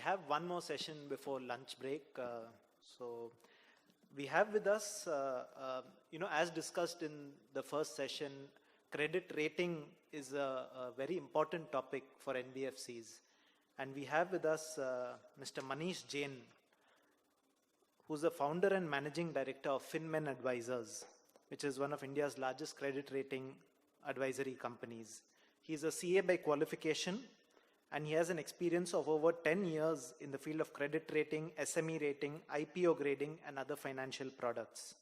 have one more session before lunch break. So we have with us, as discussed in the first session, credit rating is a very important topic for NBFCs. And we have with us Mr. Manish Jain, who's the founder and managing director of Finmen Advisors, which is one of India's largest credit rating advisory companies. He's a CA by qualification, and he has an experience of over 10 years in the field of credit rating, SME rating, IPO grading, and other financial products.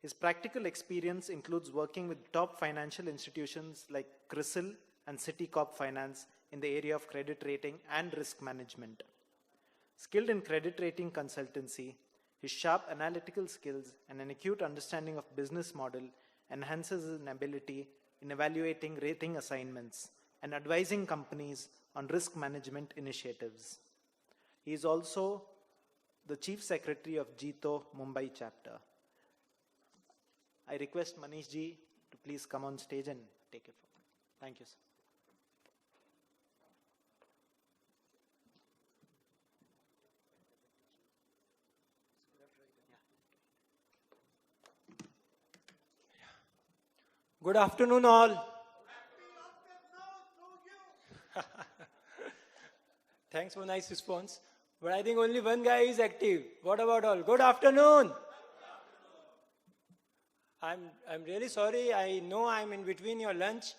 His practical experience includes working with top financial institutions like CRISIL and Citicorp Finance in the area of credit rating and risk management. Skilled in credit rating consultancy, his sharp analytical skills and an acute understanding of business model enhances his ability in evaluating rating assignments and advising companies on risk management initiatives. He is also the Chief Secretary of Jito Mumbai chapter. I request Manish ji to please come on stage and take it forward. Thank you, sir. Good afternoon, all. Thanks for nice response. But I think only one guy is active. What about all? Good afternoon. I'm really sorry. I know I'm in between your lunch,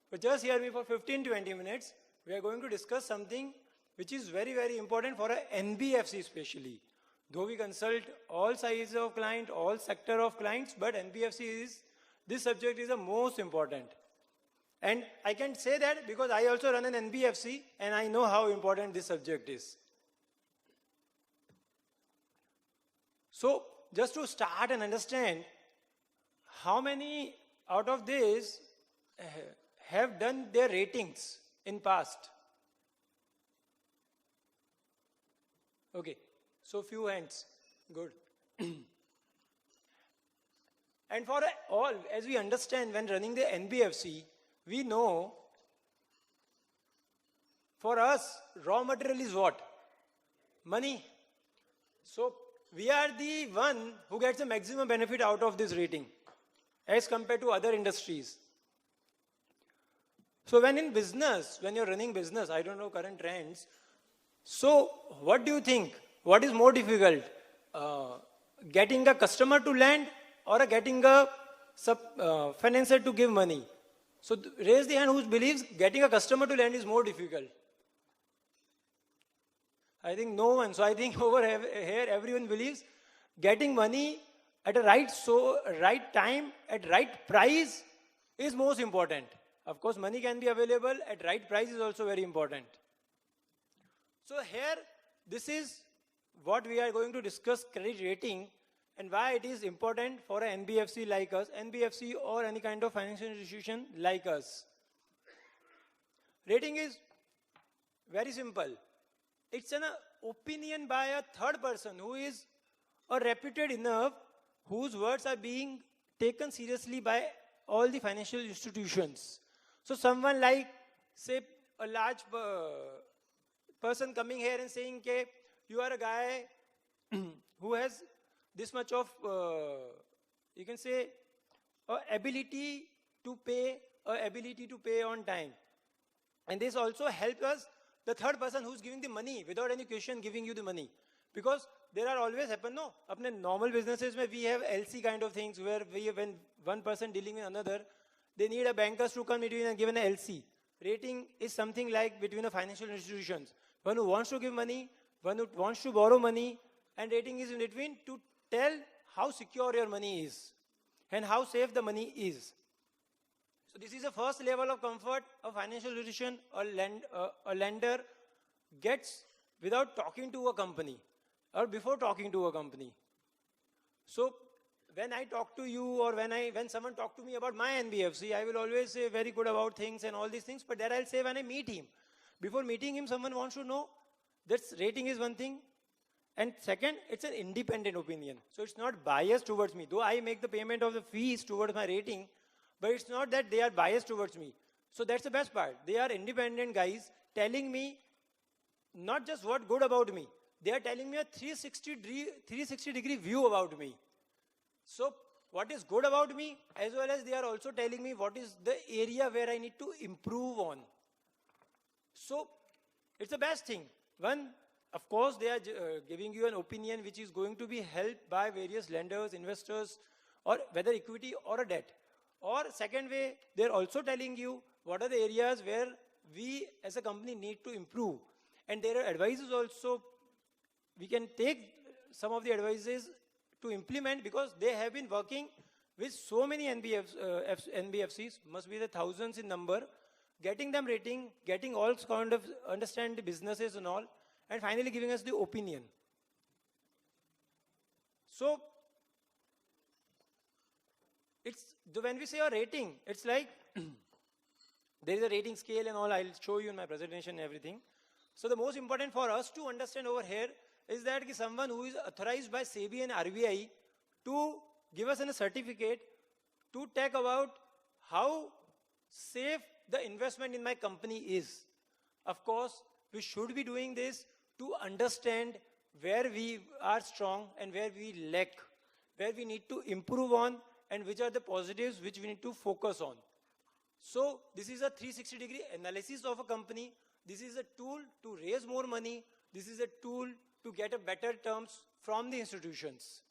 but just hear me for 15-20 minutes. We are going to discuss something which is very, very important for an NBFC especially. Though we consult all sizes of client, all sector of clients, but this subject is the most important. And I can say that because I also run an NBFC and I know how important this subject is. So just to start and understand, how many out of this have done their ratings in past? Okay, so few hands. Good. And for all, as we understand when running the NBFC, we know for us, raw material is what? Money. So we are the one who gets the maximum benefit out of this rating as compared to other industries. So when in business, when you're running business, I don't know current trends. So what do you think? What is more difficult? Getting a customer to lend or getting a financier to give money? So raise the hand who believes getting a customer to lend is more difficult. I think no one. So I think over here everyone believes getting money at a right time, at right price is most important. Of course, money can be available at right price is also very important. So here, this is what we are going to discuss, credit rating, and why it is important for an NBFC like us, NBFC or any kind of financial institution like us. Rating is very simple. It's an opinion by a third person who is reputed enough, whose words are being taken seriously by all the financial institutions. So someone like, say, a large person coming here and saying, okay, you are a guy who has this much of, you can say, ability to pay on time. And this also helps us, the third person who's giving the money, without any question giving you the money. Because there are always apne normal businesses where we have LC kind of things where when one person dealing with another, they need a bankers to come between and give an LC. Rating is something like between the financial institutions. One who wants to give money, one who wants to borrow money, and rating is in between to tell how secure your money is and how safe the money is. So this is the first level of comfort a financial institution or a lender gets without talking to a company or before talking to a company. So when I talk to you or when someone talk to me about my NBFC, I will always say very good about things and all these things, but that I'll say when I meet him. Before meeting him, someone wants to know that rating is one thing. And second, it's an independent opinion. So it's not biased towards me. Though I make the payment of the fees towards my rating, but it's not that they are biased towards me. So that's the best part. They are independent guys telling me not just what good about me, they are telling me a 360 degree view about me. So what is good about me, as well as they are also telling me what is the area where I need to improve on. So it's the best thing. One, of course, they are giving you an opinion which is going to be helped by various lenders, investors, or whether equity or a debt. Or second way, they're also telling you what are the areas where we as a company need to improve. And there are advices also. We can take some of the advices to implement, because they have been working with so many NBFCs, must be the thousands in number, getting them rating, getting all kind of understand the businesses and all, and finally giving us the opinion. So when we say a rating, it's like there is a rating scale and all. I'll show you in my presentation and everything. So the most important for us to understand over here is that someone who is authorized by SEBI and RBI to give us a certificate to talk about how safe the investment in my company is. Of course, we should be doing this to understand where we are strong and where we lack, where we need to improve on, and which are the positives which we need to focus on. So this is a 360-degree analysis of a company. This is a tool to raise more money. This is a tool to get a better terms from the institutions.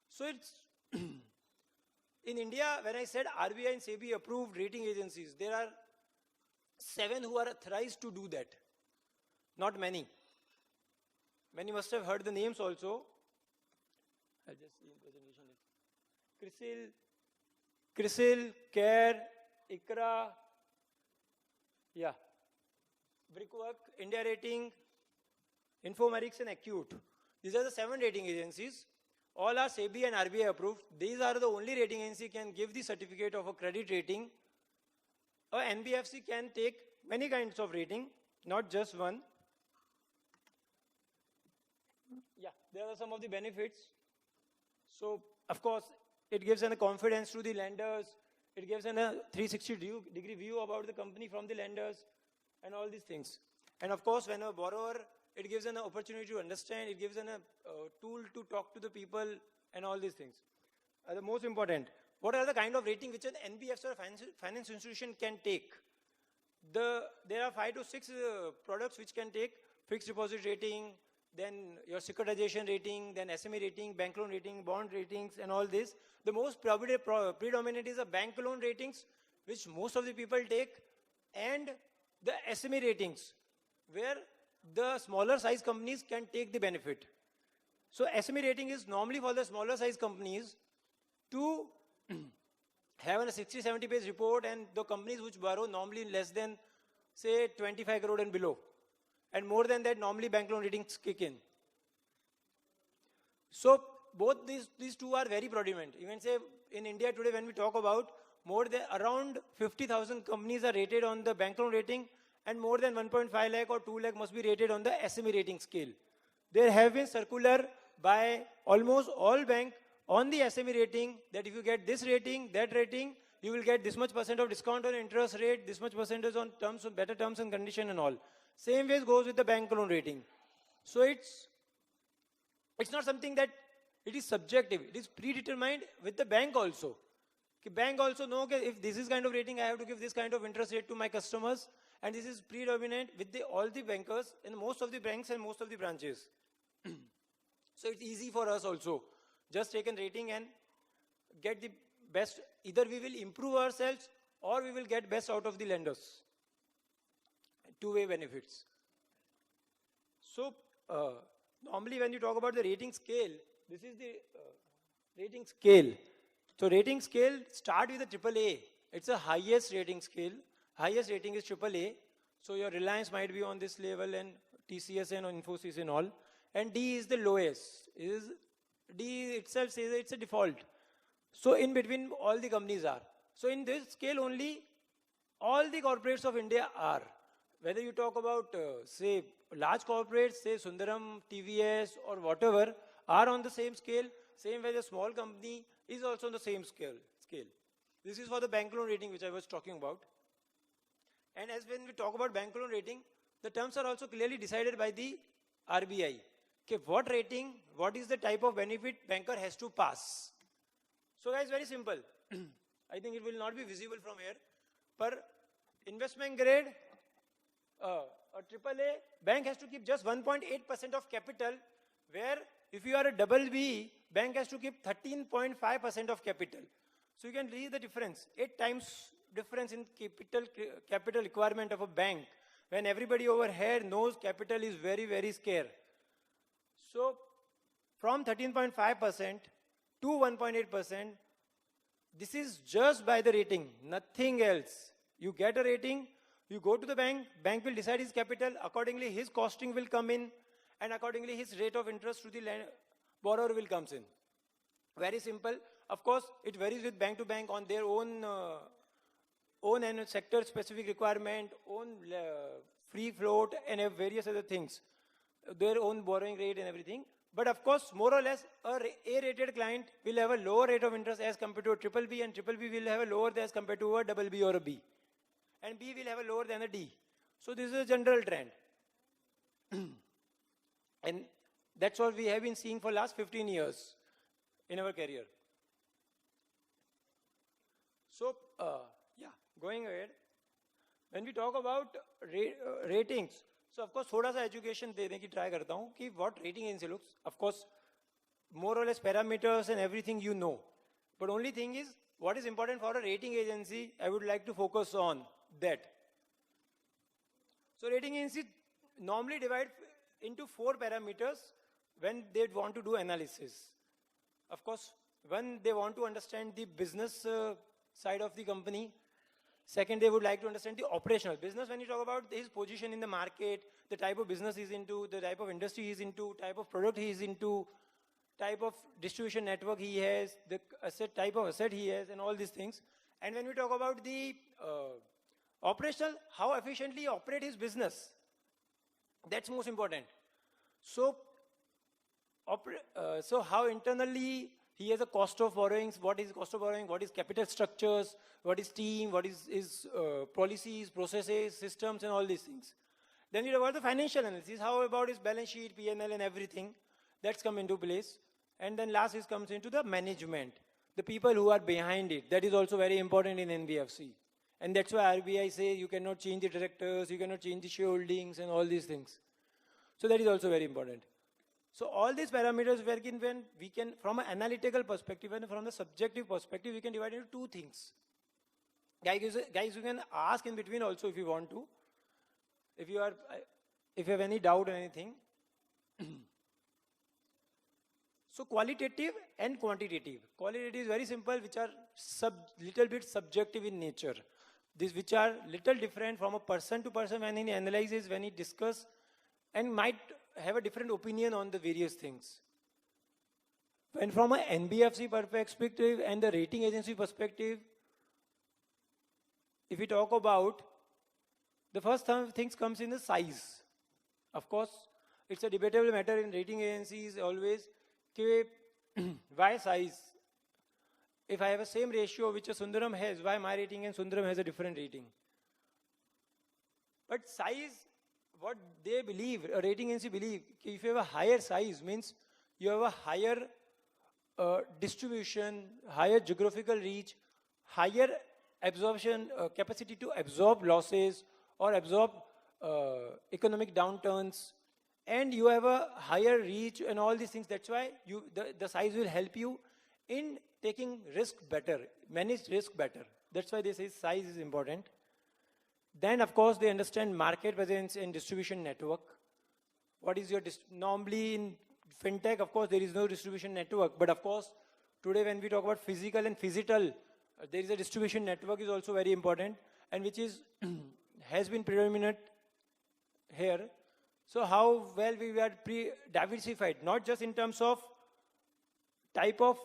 So it's in India, when I said RBI and SEBI approved rating agencies, there are 7 who are authorized to do that. Not many. Many must have heard the names also. I'll just see in presentation. CRISIL, CARE, ICRA, yeah, Brickwork, India Rating, Infomerics, and Acute. These are the 7 rating agencies. All are SEBI and RBI approved. These are the only rating agency can give the certificate of a credit rating. A NBFC can take many kinds of rating, not just one. Yeah, there are some of the benefits. So, of course, it gives a confidence to the lenders. It gives a 360-degree view about the company from the lenders and all these things. And of course, when a borrower, it gives an opportunity to understand. It gives a tool to talk to the people and all these things. The most important, what are the kind of rating which an NBFC or finance institution can take? There are 5 to 6 products which can take: fixed deposit rating, then your securitization rating, then SME rating, bank loan rating, bond ratings, and all this. The most predominant is the bank loan ratings, which most of the people take, and the SME ratings, where the smaller size companies can take the benefit. So SME rating is normally for the smaller size companies to have a 60-70 page report, and the companies which borrow normally less than, say, 25 crore and below. And more than that, normally bank loan ratings kick in. So both these two are very predominant. Even say in India today, when we talk about more than around 50,000 companies are rated on the bank loan rating, and more than 1.5 lakh or 2 lakh must be rated on the SME rating scale. There have been circular by almost all banks on the SME rating that if you get this rating, that rating, you will get this much % of discount on interest rate, this much % on terms, better terms and condition and all. Same way goes with the bank loan rating. So it's not something that it is subjective. It is predetermined with the bank also. The bank also knows that if this is kind of rating, I have to give this kind of interest rate to my customers. And this is predominant with all the bankers in most of the banks and most of the branches. So it's easy for us also. Just take a rating and get the best. Either we will improve ourselves or we will get best out of the lenders. Two-way benefits. So normally when you talk about the rating scale, this is the rating scale. So rating scale start with a AAA. It's the highest rating scale. Highest rating is AAA. So your Reliance might be on this level, and TCS and Infosys and all. And D is the lowest. D itself says it's a default. So in between all the companies are. So in this scale only all the corporates of India are. Whether you talk about say large corporates, say Sundaram, TVS or whatever, are on the same scale. Same way the small company is also on the same scale. This is for the bank loan rating which I was talking about. And as when we talk about bank loan rating, the terms are also clearly decided by the RBI. Okay, what rating, what is the type of benefit banker has to pass. So guys, very simple. I think it will not be visible from here. Per investment grade, a AAA, bank has to keep just 1.8% of capital, where if you are a double B, bank has to keep 13.5% of capital. So you can read the difference, 8 times difference in capital requirement of a bank, when everybody over here knows capital is very, very scarce. So from 13.5% to 1.8%, this is just by the rating, nothing else. You get a rating, you go to the bank, bank will decide his capital, accordingly his costing will come in, and accordingly his rate of interest to the borrower will comes in. Very simple. Of course, it varies with bank to bank on their own and sector specific requirement, own free float and various other things, their own borrowing rate and everything. But of course, more or less, a A-rated client will have a lower rate of interest as compared to a triple B, and triple B will have a lower as compared to a double B or a B. And B will have a lower than a D. So this is a general trend. And that's what we have been seeing for last 15 years in our career. So, yeah, going ahead. When we talk about ratings, so of course, थोड़ा सा education देने की try करता हूँ कि what rating agency looks. Of course, more or less parameters and everything you know. But only thing is, what is important for a rating agency, I would like to focus on that. So rating agencies normally divide into 4 parameters when they want to do analysis. Of course, one, they want to understand the business side of the company. Second, they would like to understand the operational business. When you talk about his position in the market, the type of business he's into, the type of industry he's into, type of product he's into, type of distribution network he has, the type of asset he has, and all these things. And when we talk about the operational, how efficiently he operate his business, that's most important. So, so how internally he has a cost of borrowings, what is cost of borrowing, what is capital structures, what is team, what is his policies, processes, systems, and all these things. Then we talk about the financial analysis, how about his balance sheet, P&L, and everything. That's come into place. And then last is comes into the management, the people who are behind it. That is also very important in NBFC. And that's why RBI say you cannot change the directors, you cannot change the shareholdings and all these things. So that is also very important. So all these parameters when we can, from an analytical perspective and from the subjective perspective, we can divide into 2 things. Guys, you can ask in between also if you want to. If you have any doubt or anything. So qualitative and quantitative. Qualitative is very simple, which are little bit subjective in nature. These which are little different from a person to person when he analyzes, when he discusses, and might have a different opinion on the various things. When from an NBFC perspective and the rating agency perspective, if we talk about, the first things comes in the size. Of course, it's a debatable matter in rating agencies always. Why size? If I have a same ratio which a Sundaram has, why my rating and Sundaram has a different rating? But size, what they believe, a rating agency believe, if you have a higher size, means you have a higher distribution, higher geographical reach, higher absorption, capacity to absorb losses or absorb economic downturns, and you have a higher reach and all these things. That's why the size will help you in taking risk better, manage risk better. That's why they say size is important. Then, of course, they understand market presence and distribution network. What is your, normally in fintech, of course, there is no distribution network. But of course, today when we talk about physical and physical, there is a distribution network is also very important, and which is has been predominant here. So how well we are diversified, not just in terms of type of,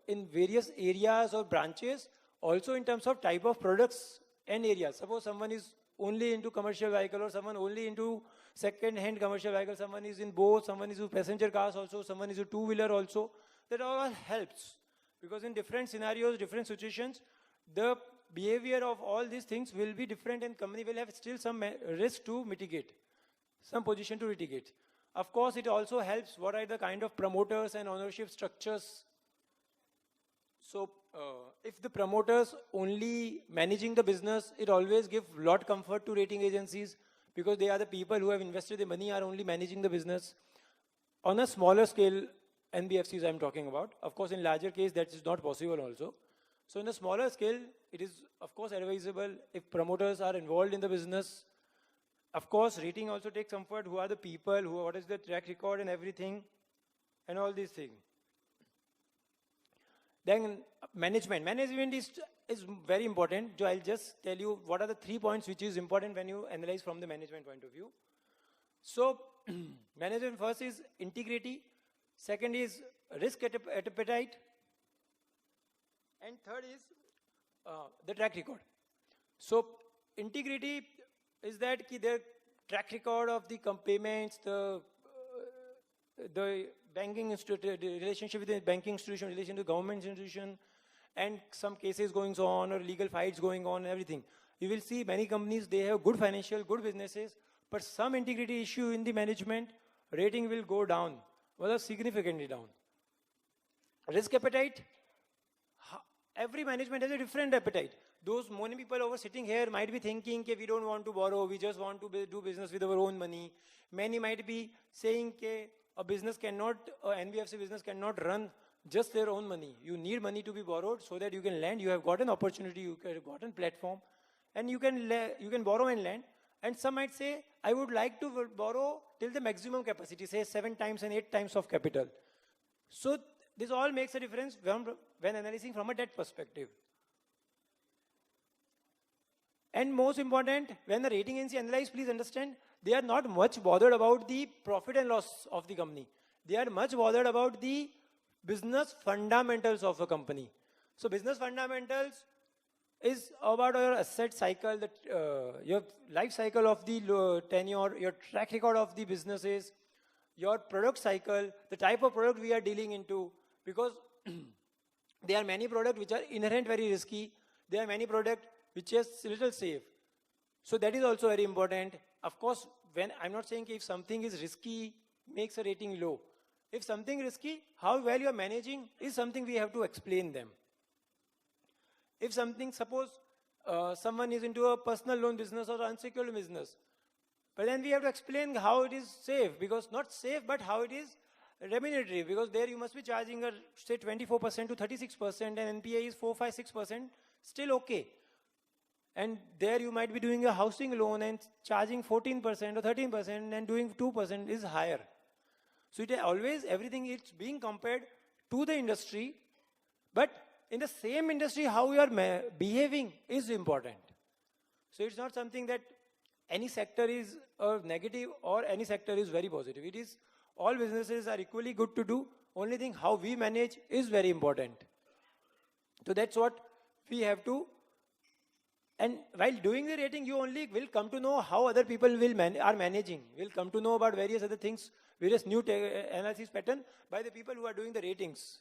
in various areas or branches, also in terms of type of products and areas. Suppose someone is only into commercial vehicle, or someone only into second-hand commercial vehicle, someone is in both, someone is into passenger cars also, someone is a two-wheeler also. That all helps, because in different scenarios, different situations, the behavior of all these things will be different, and company will have still some risk to mitigate, some position to mitigate. Of course, it also helps what are the kind of promoters and ownership structures. So if the promoters only managing the business, it always gives lot comfort to rating agencies, because they are the people who have invested the money, are only managing the business. On a smaller scale, NBFCs I'm talking about. Of course, in larger case, that is not possible also. So in a smaller scale, it is of course advisable if promoters are involved in the business. Of course, rating also takes comfort. Who are the people? What is the track record and everything, and all these things. Then management. Management is very important. So I'll just tell you what are the 3 points which is important when you analyze from the management point of view. So management first is integrity. Second is risk appetite. And third is the track record. So integrity is that their track record of the payments, the banking the relationship with the banking institution, relation to government institution, and some cases going on or legal fights going on and everything. You will see many companies, they have good financial, good businesses, but some integrity issue in the management, rating will go down, well, significantly down. Risk appetite, every management has a different appetite. Those many people over sitting here might be thinking, we don't want to borrow, we just want to do business with our own money. Many might be saying, a business cannot, NBFC business cannot run just their own money. You need money to be borrowed so that you can lend. You have got an opportunity, you have got a platform, and you can borrow and lend. And some might say, I would like to borrow till the maximum capacity, say 7 times and 8 times of capital. So this all makes a difference when analyzing from a debt perspective. And most important, when the rating agency analyze, please understand, they are not much bothered about the profit and loss of the company. They are much bothered about the business fundamentals of a company. So business fundamentals is about your asset cycle, your life cycle of the tenure, your track record of the businesses, your product cycle, the type of product we are dealing into, because there are many products which are inherent very risky. There are many products which is little safe. So that is also very important. Of course, when I'm not saying if something is risky, makes a rating low. If something risky, how well you are managing is something we have to explain them. If something, suppose someone is into a personal loan business or unsecured business, but then we have to explain how it is safe, because not safe, but how it is remunerative, because there you must be charging say 24% to 36% and NPA is 4, 5, 6%, still okay. And there you might be doing a housing loan and charging 14% or 13% and doing 2% is higher. So it always, everything is being compared to the industry, but in the same industry, how you are behaving is important. So it's not something that any sector is negative or any sector is very positive. It is, all businesses are equally good to do. Only thing, how we manage is very important. So that's what we have to. And while doing the rating, you only will come to know how other people are managing. Will come to know about various other things, various new analysis pattern by the people who are doing the ratings.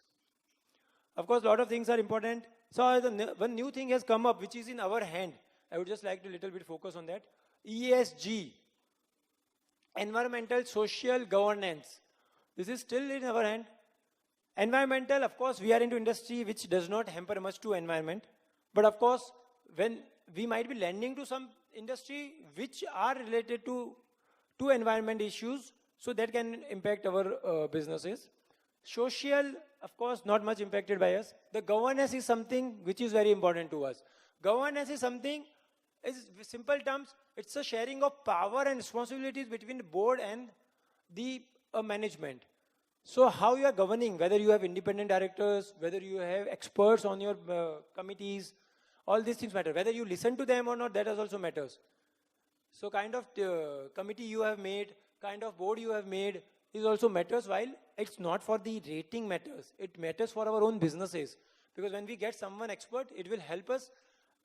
Of course, a lot of things are important. So one new thing has come up, which is in our hand. I would just like to little bit focus on that. ESG, environmental, social governance. This is still in our hand. Environmental, of course, we are into industry which does not hamper much to environment. But of course, when we might be lending to some industry which are related to environment issues, so that can impact our businesses. Social, of course, not much impacted by us. The governance is something which is very important to us. Governance is something, in simple terms, it's a sharing of power and responsibilities between the board and the management. So how you are governing, whether you have independent directors, whether you have experts on your committees, all these things matter. Whether you listen to them or not, that also matters. So kind of committee you have made, kind of board you have made is also matters, while it's not for the rating matters. It matters for our own businesses. Because when we get someone expert, it will help us,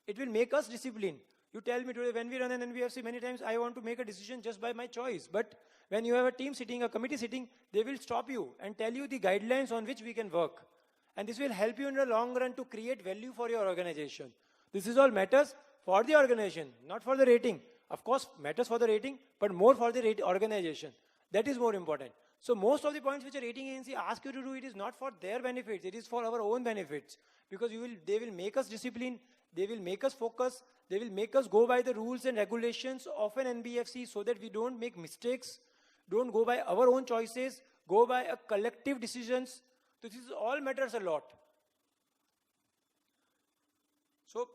it will make us disciplined. You tell me today, when we run an NBFC, many times I want to make a decision just by my choice. But when you have a team sitting, a committee sitting, they will stop you and tell you the guidelines on which we can work. And this will help you in the long run to create value for your organization. This is all matters for the organization, not for the rating. Of course, matters for the rating, but more for the organization. That is more important. So most of the points which a rating agency asks you to do, it is not for their benefits, it is for our own benefits. Because they will make us disciplined, they will make us focus, they will make us go by the rules and regulations of an NBFC so that we don't make mistakes, don't go by our own choices, go by a collective decisions. So this all matters a lot. So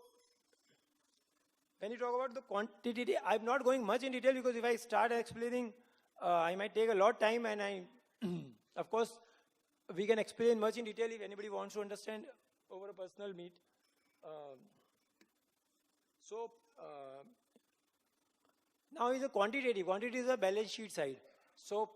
when you talk about the quantity, I'm not going much in detail because if I start explaining, I might take a lot of time, and of course, we can explain much in detail if anybody wants to understand over a personal meet. Now is the quantitative. Quantity is a balance sheet side. So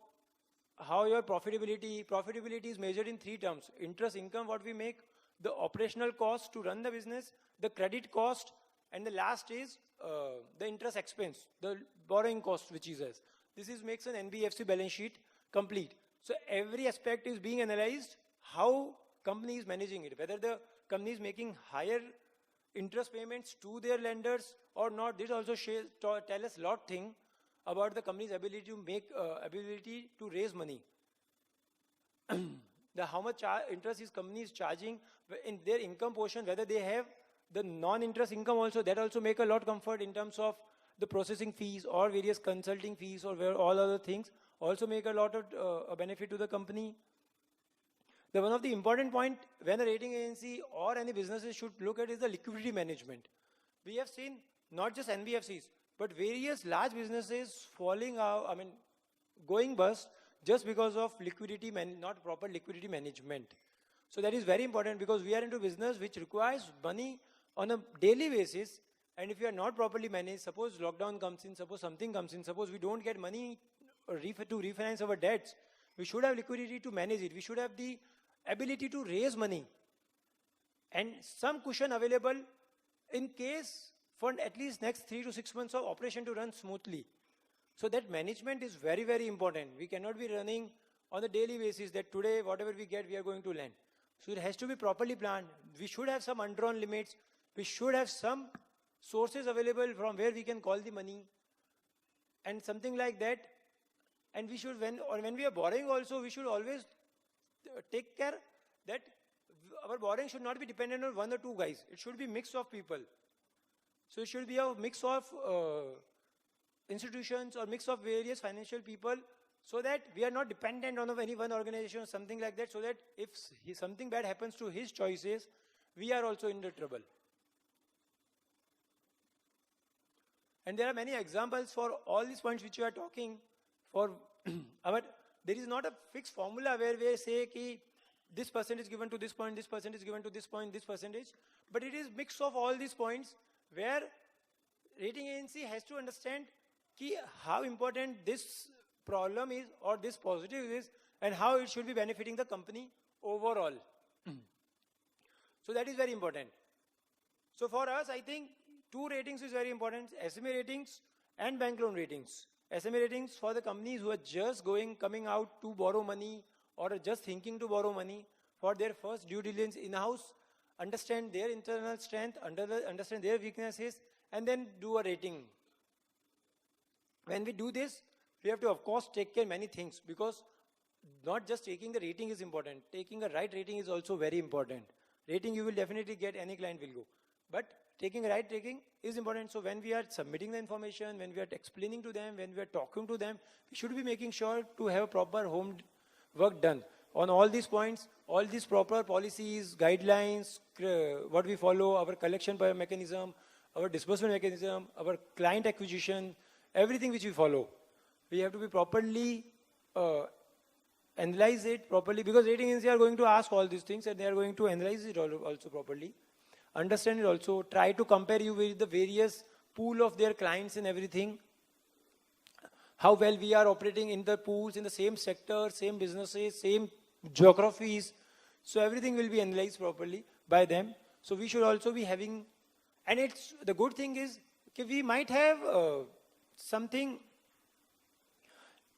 how your profitability is measured in 3 terms. Interest income, what we make, the operational cost to run the business, the credit cost, and the last is the interest expense, the borrowing cost which is us. This makes an NBFC balance sheet complete. So every aspect is being analyzed, how company is managing it, whether the company is making higher interest payments to their lenders or not. This also tell us a lot thing about the company's ability to raise money. How much interest is company is charging in their income portion, whether they have the non-interest income also, that also make a lot comfort in terms of the processing fees or various consulting fees or all other things also make a lot of benefit to the company. One of the important point when a rating agency or any businesses should look at is the liquidity management. We have seen not just NBFCs, but various large businesses falling out, going bust just because of not proper liquidity management. So that is very important because we are into business which requires money on a daily basis, and if you are not properly managed, suppose lockdown comes in, suppose something comes in, suppose we don't get money to refinance our debts, we should have liquidity to manage it. We should have the ability to raise money and some cushion available in case for at least next 3 to 6 months of operation to run smoothly. So that management is very, very important. We cannot be running on a daily basis that today whatever we get we are going to lend. So it has to be properly planned. We should have some undrawn limits. We should have some sources available from where we can call the money and something like that. And we should, when we are borrowing also, we should always take care that our borrowing should not be dependent on 1 or 2 guys. It should be mix of people. So it should be a mix of institutions or mix of various financial people so that we are not dependent on any one organization or something like that, so that if something bad happens to his choices, we are also in the trouble. And there are many examples for all these points which you are talking for. There is not a fixed formula where we say ki this percentage given to this point, this percentage given to this point, this percentage. But it is mix of all these points where rating agency has to understand ki how important this problem is or this positive is and how it should be benefiting the company overall. So that is very important. So for us, I think 2 ratings is very important, SMA ratings and bank loan ratings. SMA ratings for the companies who are just coming out to borrow money or are just thinking to borrow money for their first due diligence in-house, understand their internal strength, understand their weaknesses, and then do a rating. When we do this, we have to, of course, take care of many things because not just taking the rating is important. Taking a right rating is also very important. Rating you will definitely get, any client will go. But taking a right rating is important. So when we are submitting the information, when we are explaining to them, when we are talking to them, we should be making sure to have proper home work done on all these points, all these proper policies, guidelines, what we follow, our collection mechanism, our disbursement mechanism, our client acquisition, everything which we follow. We have to be properly analyze it properly because rating agencies are going to ask all these things and they are going to analyze it also properly. Understand it also, try to compare you with the various pool of their clients and everything. How well we are operating in the pools, in the same sector, same businesses, same geographies. So everything will be analyzed properly by them. So we should also be having, and it's the good thing is, we might have something,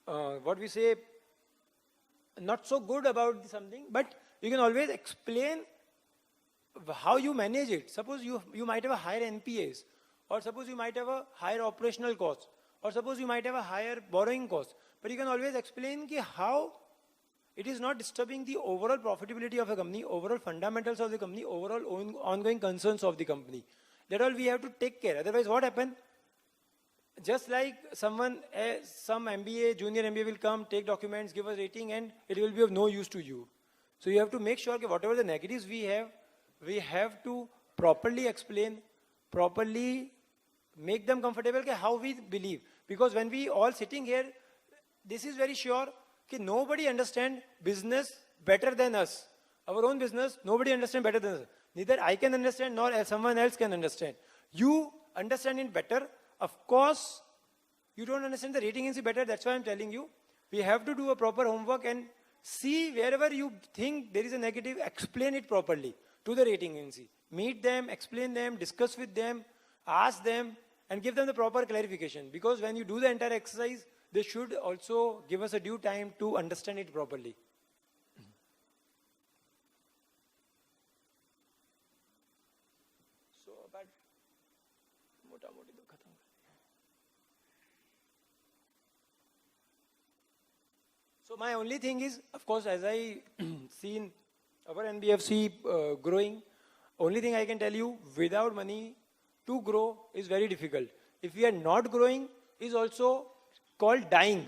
what we say, not so good about something, but you can always explain how you manage it. Suppose you might have a higher NPAs, or suppose you might have a higher operational cost, or suppose you might have a higher borrowing cost. But you can always explain how it is not disturbing the overall profitability of a company, overall fundamentals of the company, overall ongoing concerns of the company. That all we have to take care. Otherwise, what happens? Just like some MBA, junior MBA will come, take documents, give us rating, and it will be of no use to you. So you have to make sure that whatever the negatives we have to properly explain, properly make them comfortable how we believe. Because when we all sitting here, this is very sure that nobody understands business better than us. Our own business, nobody understands better than us. Neither I can understand nor someone else can understand. You understand it better. Of course, you don't understand the rating agency better. That's why I'm telling you. We have to do a proper homework and see wherever you think there is a negative, explain it properly to the rating agency. Meet them, explain them, discuss with them, ask them, and give them the proper clarification. Because when you do the entire exercise, they should also give us a due time to understand it properly. So, but so my only thing is, of course, as I seen our NBFC growing, only thing I can tell you, without money to grow is very difficult. If we are not growing, is also called dying.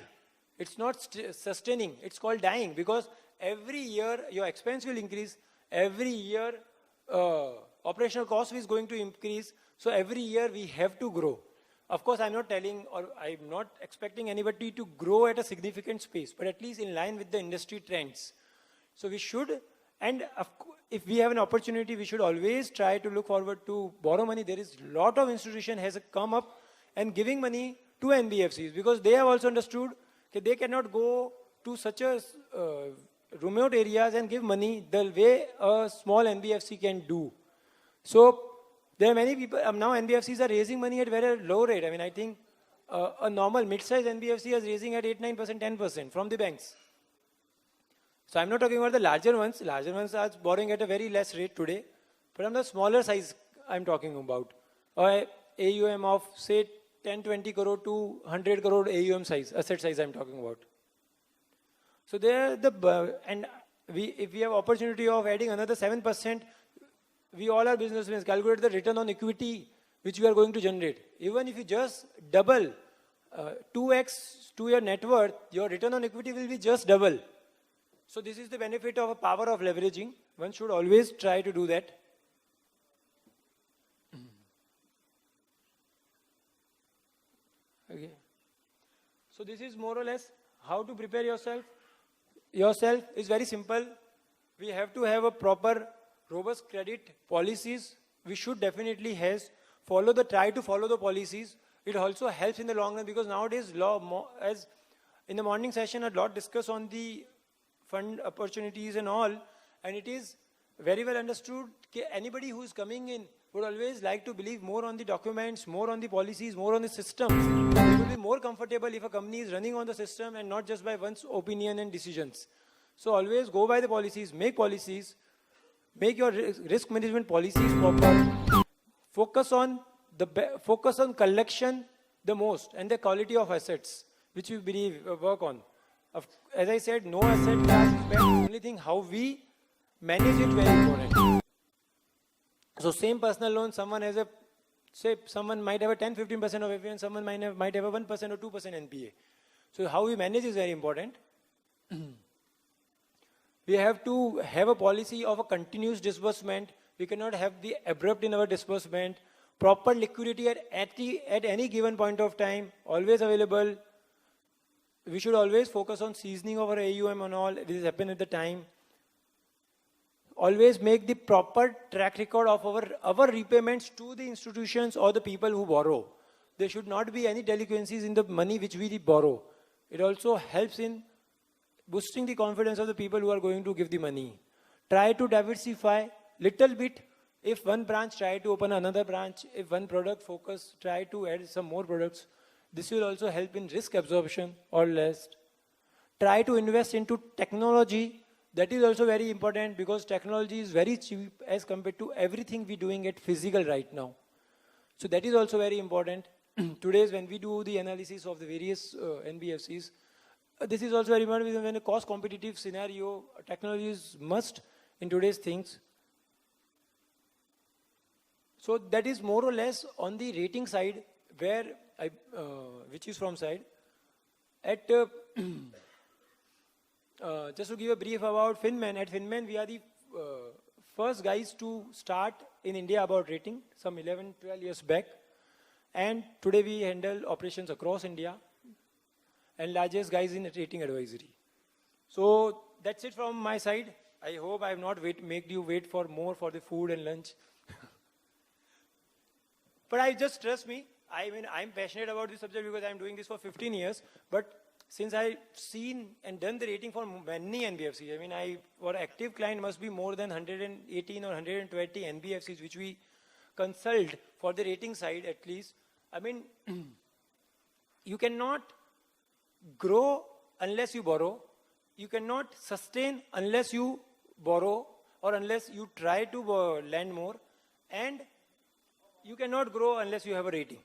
It's not sustaining, it's called dying, because every year your expense will increase, every year operational cost is going to increase, so every year we have to grow. Of course, I'm not telling or I'm not expecting anybody to grow at a significant pace, but at least in line with the industry trends. So we should, and if we have an opportunity, we should always try to look forward to borrow money. There is a lot of institution has come up and giving money to NBFCs, because they have also understood that they cannot go to such a remote areas and give money the way a small NBFC can do. So there are many people, now NBFCs are raising money at very low rate. I mean, I think a normal mid-sized NBFC is raising at 8, 9%, 10% from the banks. So I'm not talking about the larger ones. Larger ones are borrowing at a very less rate today. But on the smaller size, I'm talking about. AUM of, say, 10, 20 crore to 100 crore AUM size, asset size I'm talking about. So there, if we have opportunity of adding another 7%, we all are businessmen, calculate the return on equity which we are going to generate. Even if you just double 2x to your net worth, your return on equity will be just double. So this is the benefit of a power of leveraging. One should always try to do that. Okay. So this is more or less how to prepare yourself. Yourself is very simple. We have to have a proper, robust credit policies. We should definitely try to follow the policies. It also helps in the long run, because nowadays as in the morning session a lot discussed on the fund opportunities and all, and it is very well understood that anybody who is coming in would always like to believe more on the documents, more on the policies, more on the system. It will be more comfortable if a company is running on the system and not just by one's opinion and decisions. So always go by the policies, make your risk management policies proper. Focus on collection the most and the quality of assets, which we believe work on. As I said, no asset class is bad. Only thing how we manage it very important. So same personal loan, someone might have a 10-15% of APA and someone might have a 1% or 2% NPA. So how we manage is very important. We have to have a policy of a continuous disbursement. We cannot have the abrupt in our disbursement. Proper liquidity at any given point of time, always available. We should always focus on seasoning of our AUM and all. This happen at the time. Always make the proper track record of our repayments to the institutions or the people who borrow. There should not be any delinquencies in the money which we borrow. It also helps in boosting the confidence of the people who are going to give the money. Try to diversify little bit. If one branch, try to open another branch. If one product focus, try to add some more products. This will also help in risk absorption or less. Try to invest into technology. that is also very important because technology is very cheap as compared to everything we're doing at physical right now. So that is also very important. Today's when we do the analysis of the various NBFCs, this is also very important because when a cost competitive scenario, technology is must in today's things. So that is more or less on the rating side where I, which is from side. At just to give a brief about Finman, at Finman we are the first guys to start in India about rating some 11, 12 years back. And today we handle operations across India and largest guys in rating advisory. So that's it from my side. I hope I have not made you wait for more for the food and lunch. But I just trust me. I mean, I'm passionate about this subject because I'm doing this for 15 years. But since I've seen and done the rating for many NBFCs, I mean, our active client must be more than 118 or 120 NBFCs, which we consult for the rating side at least. I mean, you cannot grow unless you borrow. You cannot sustain unless you borrow or unless you try to lend more. And you cannot grow unless you have a rating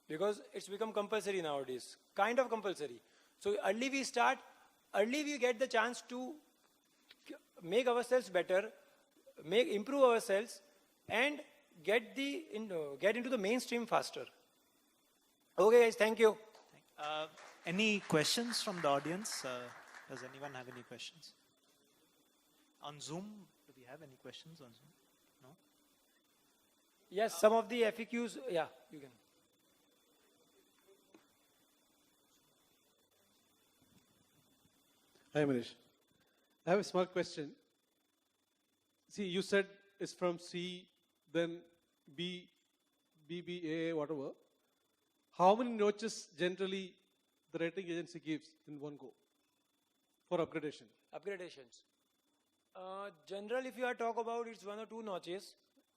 because it's become compulsory nowadays, kind of compulsory. So early we start, early we get the chance to make ourselves better, improve ourselves and get into the mainstream faster. Okay guys, thank you. Any questions from the audience? Does anyone have any questions? On Zoom, do we have any questions on Zoom? No? Yes, some of the FAQs, yeah, you can. Hi, Manish. I have a small question. See, you said it's from C, then B, BBA, whatever. How many notches generally the rating agency gives in one go for upgradation? Upgradations. General, if you are talk about, it's 1 or 2 notches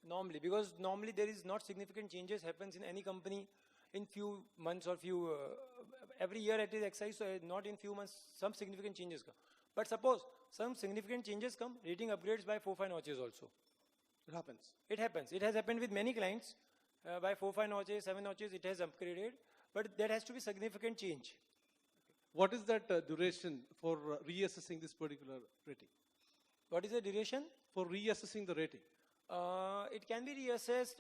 normally, because normally there is not significant changes happens in any company in few months or few, every year it is exercise, so not in few months, some significant changes come. But suppose some significant changes come, rating upgrades by 4-5 notches also. It happens. It happens. It has happened with many clients. By 4-5 notches, 7 notches, it has upgraded. But there has to be significant change. What is that duration for reassessing this particular rating? What is the duration? For reassessing the rating. It can be reassessed.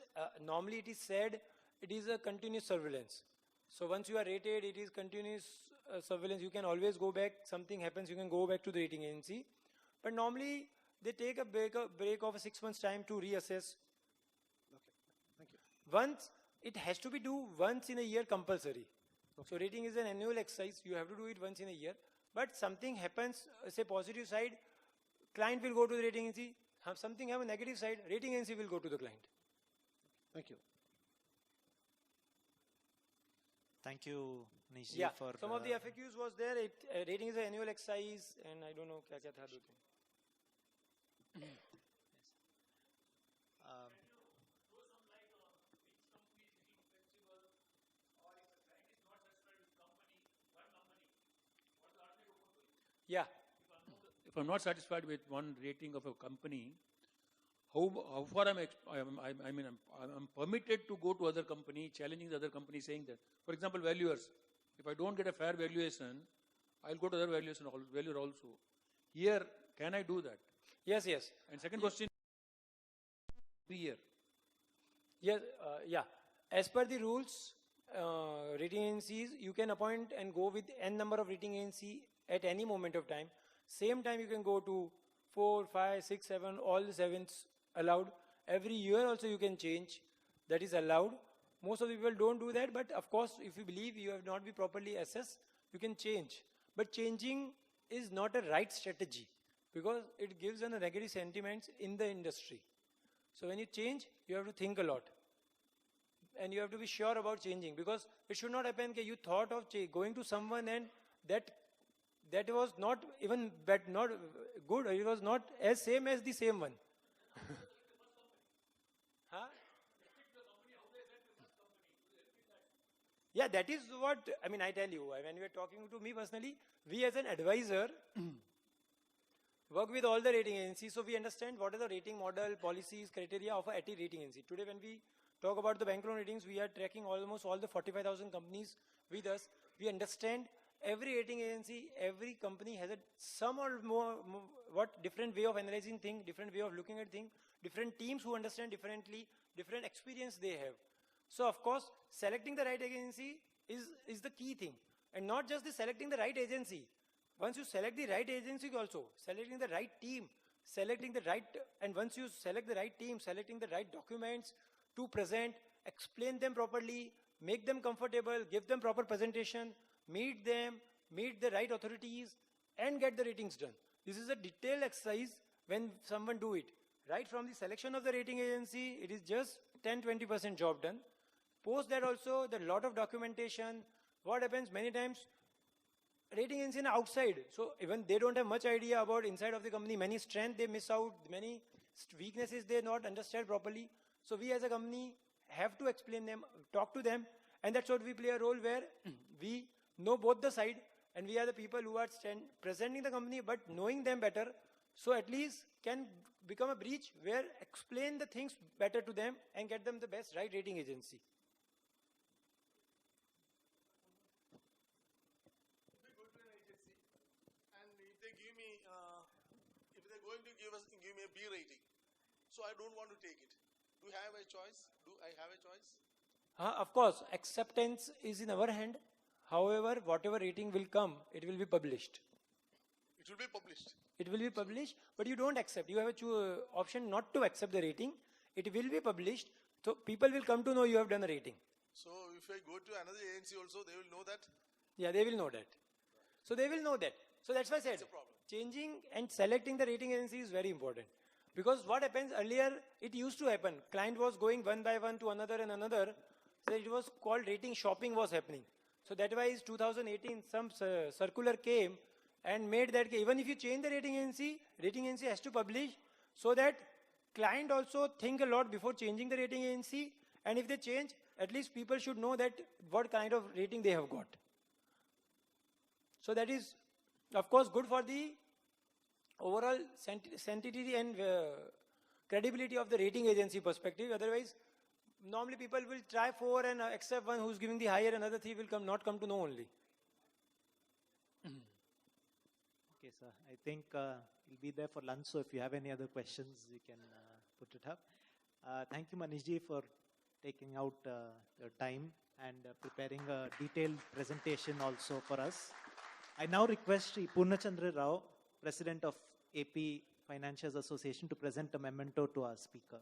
Normally it is said it is a continuous surveillance. So once you are rated, it is continuous surveillance. You can always go back. Something happens, you can go back to the rating agency. But normally they take a break of 6 months time to reassess. Okay, thank you. Once, it has to be do once in a year compulsory. Okay. So rating is an annual exercise. You have to do it once in a year. But something happens, say positive side, client will go to the rating agency. Something have a negative side, rating agency will go to the client. Thank you. Thank you, Nish ji, Yeah, for some of the FAQs was there. Rating is an annual exercise, and I don't know kya kya tha do thing. Yeah. If I'm not satisfied with one rating of a company, how far I'm permitted to go to other company, challenging the other company, saying that, for example, valuers. If I don't get a fair valuation, I'll go to other valuer also. Here, can I do that? Yes, yes. And second question, every year. Yes, yeah. As per the rules, rating agencies, you can appoint and go with n number of rating agency at any moment of time. Same time you can go to 4, 5, 6, 7, all the 7s allowed. Every year also you can change. That is allowed. Most of the people don't do that, but of course, if you believe you have not been properly assessed, you can change. But changing is not a right strategy because it gives a negative sentiments in the industry. So when you change, you have to think a lot. And you have to be sure about changing because it should not happen that you thought of going to someone and that was not even not good, it was not as same as the same one. Huh? Yeah, that is what, I mean, I tell you, when you are talking to me personally, we as an advisor, work with all the rating agencies, so we understand what are the rating model, policies, criteria of a ATI rating agency. Today when we talk about the bank loan ratings, we are tracking almost all the 45,000 companies with us. We understand every rating agency, every company has some or more different way of analyzing things, different way of looking at things, different teams who understand differently, different experience they have. So of course, selecting the right agency is the key thing. And not just the selecting the right agency. Once you select the right agency also, selecting the right team, and once you select the right team, selecting the right documents to present, explain them properly, make them comfortable, give them proper presentation, meet them, meet the right authorities, and get the ratings done. This is a detailed exercise when someone do it. Right from the selection of the rating agency, it is just 10-20% job done. Post that also, there are a lot of documentation. What happens many times, rating agency are outside, so even they don't have much idea about inside of the company, many strengths they miss out, many weaknesses they not understand properly. So we as a company have to explain them, talk to them, and that's what we play a role where we know both the side, and we are the people who are presenting the company but knowing them better, so at least can become a bridge where explain the things better to them and get them the best right rating agency. If they're going to give me a B rating, so I don't want to take it. Do I have a choice? Do I have a choice? Of course, acceptance is in our hand. However, whatever rating will come, it will be published. It will be published. It will be published, but you don't accept. You have a option not to accept the rating. It will be published, so people will come to know you have done a rating. So if I go to another agency also, they will know that? Yeah, they will know that. So they will know that. So that's why I said, changing and selecting the rating agency is very important. Because what happens earlier, it used to happen. Client was going one by one to another and another. So it was called rating shopping was happening. So that why in 2018, some circular came and made that even if you change the rating agency has to publish, so that client also think a lot before changing the rating agency. And if they change, at least people should know that what kind of rating they have got. So that is, of course, good for the overall sanctity and credibility of the rating agency perspective. Otherwise, normally people will try 4 and accept one who's giving the higher, another 3 will not come to know only. Okay, sir. I think we'll be there for lunch, so if you have any other questions, you can put it up. Thank you, Manishji, for taking out your time and preparing a detailed presentation also for us. I now request Sri Purnachandra Rao, President of AP Financiers Association, to present a memento to our speaker.